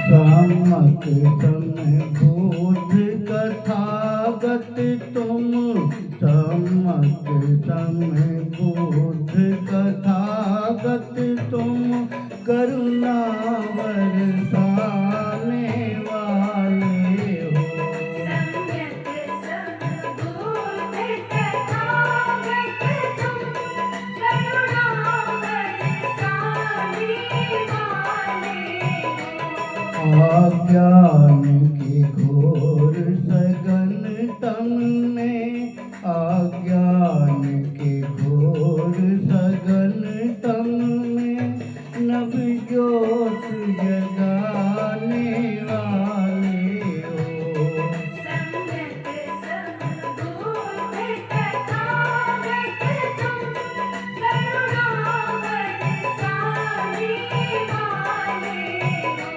सम्यक समबोध कथागत तुम, सम्यक समबोध कथागत तुम, करुणा बरसाने वाले हो। सम्यक समबोध कथागत तुम, करुणा बरसाने वाले हो। अज्ञान के घोर सघन तम में, अज्ञान के घोर सघन तम में, नव ज्योत जगाने वाले हो। सम्यक समबोध कथागत तुम, करुणा बरसाने वाले हो।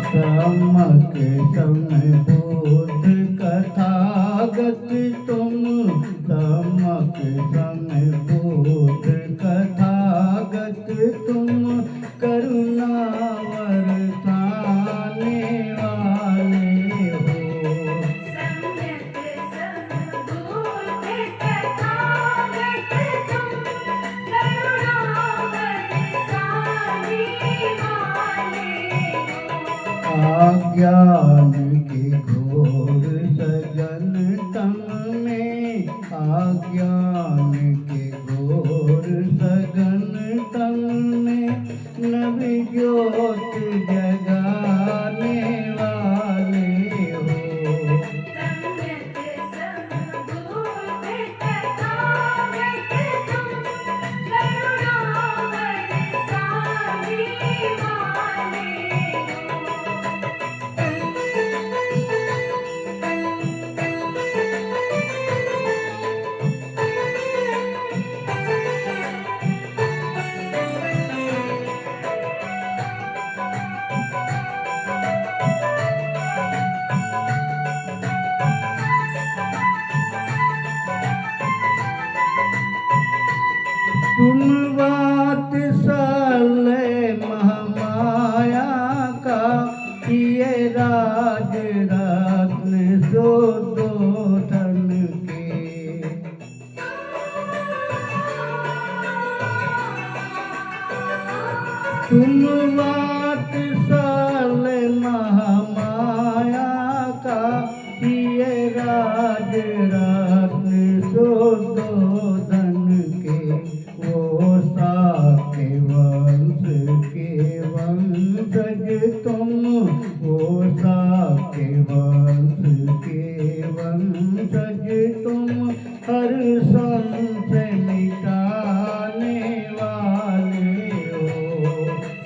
सम्यक समबोध कथागत तुम, सम्यक समबोध कथागत तुम, करुणा बरसाने वाले हो। सम्यक समबोध कथागत तुम, करुणा बरसाने वाले हो। अज्ञान के घोर सघन तम में, अज्ञान के घोर सघन तम में, नव ज्योत जगाने वाले हो। सम्यक समबोध कथागत तुम, करुणा बरसाने वाले तुम बात साले महामाया का, ये राज रत्न सो दो धन के। तुम बात साले महामाया का, ये राज रत्न सो दो धन के। वो साके वंशज तुम, वो साके वंशज तुम, हर संशय मिटाने वाले हो।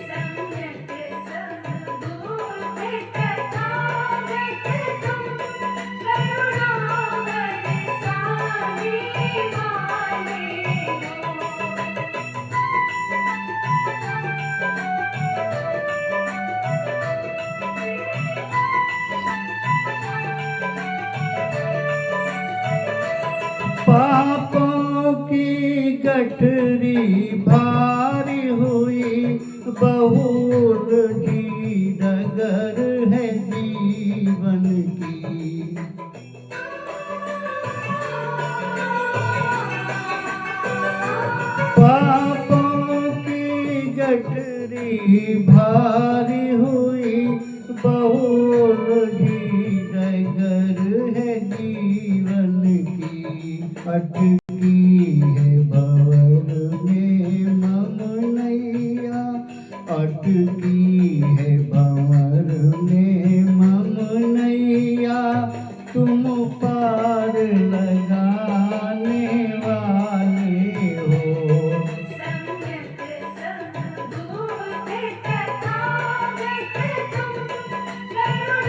सम्यक समबोध कथागत तुम, करुणा बरसाने वाले हो। पापों की गठरी भारी हुई, बहुत की डगर है जीवन की। पापों की गठरी भारी हुई, बहुत की डगर है जीवन की। अटकी है भंवर में मम नैया, अटकी है भंवर में मम नैया, तुम पार लगाने वाले हो। सम्यक समबोध कथागत तुम, करुणा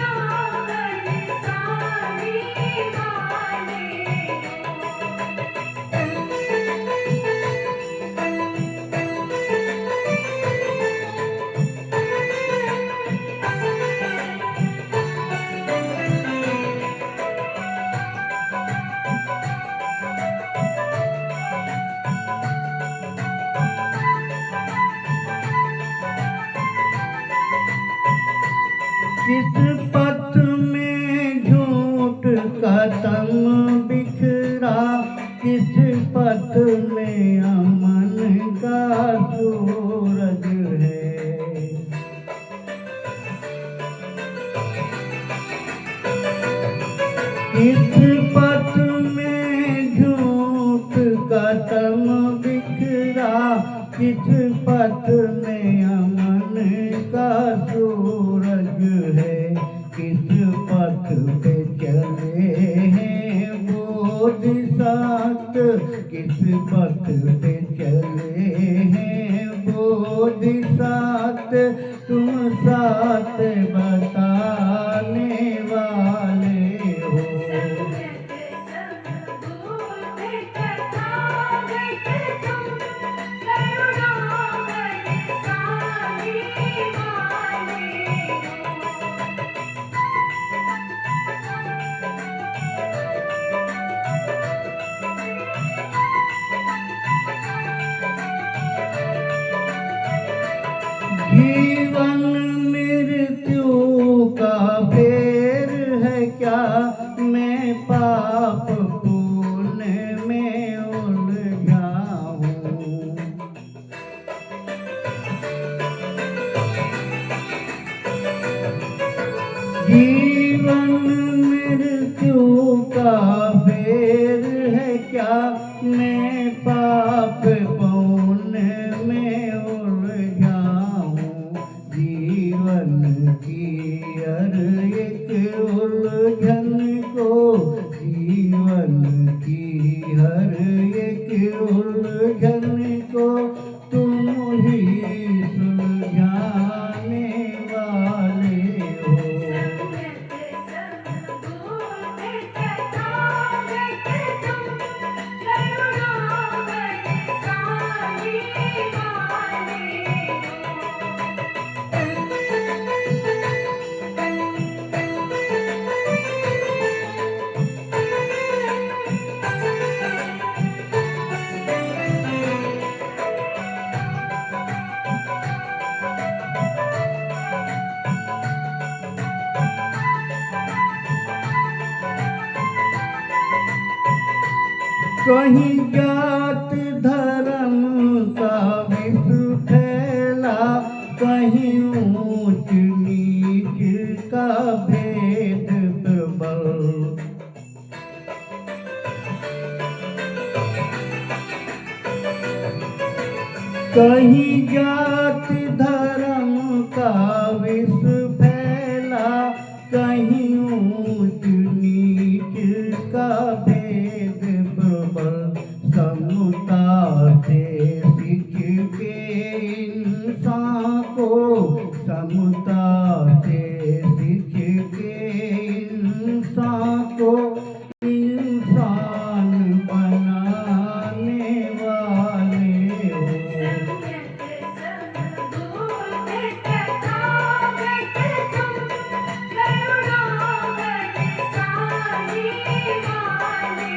किस पथ में झूठ का तम बिखरा, किस पथ में अमन का सूरज है। किस पथ में झूठ का तम बिखरा, किस पथ में अमन का सूरज है। किस पथ पे चले हैं बोधिसत्व, किस पथ पे चले हैं बोधिसत्व, तुम साथ बताने वाले हो। सम्यक संबोध तथागत तुम, करुणा बरसाने वाले जीवन मृत्यु का फेर है क्या, मैं पाप पुण्य में उलझा हूँ। जीवन मृत्यु का फेर है क्या, मैं पाप पुण्य में उलझा हूँ। जीवन की हर एक उलझन को, जीवन की हर एक उलझन को तुम ही सुलझाने वाले हो। सम्यक संबोध तथागत तुम, करुणा बरसाने वाले कहीं जात धर्म का विष फैला, कहीं ऊंच नीच का भेद प्रबल। कहीं जात धर्म का विष फैला, कहीं ऊंच नीच का भेद प्रबल। समता से सीख के इंसान को, समता से सीख के इंसान को इंसान बनाने वाले हो। सम्यक संबोध तथागत तुम, करुणा बरसाने वाले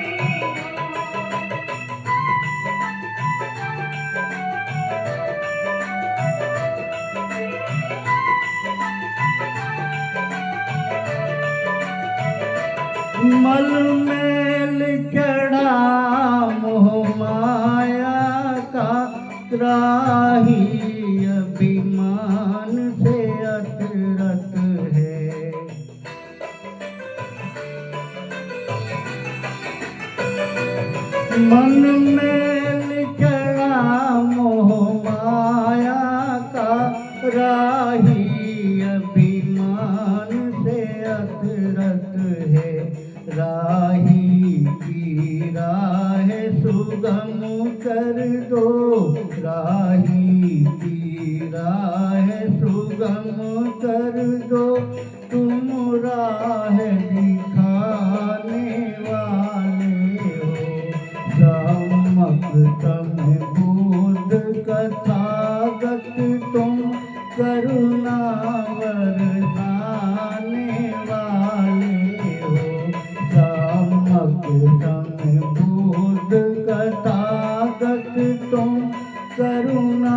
मल मैल चढ़ा मोह माया का, त्राही अभिमान से अतरत है। मन मैल चढ़ा मोह माया का, राही अभिमान से अतरत है। राही की राह सुगम कर दो, राही की राह सुगम कर दो, तुम राह दिखाने वाले हो। सम्यक संबोध तथागत तुम, करुणा बरसाने वाले हो। सम्यक संबोध तथागत तुम, करुणा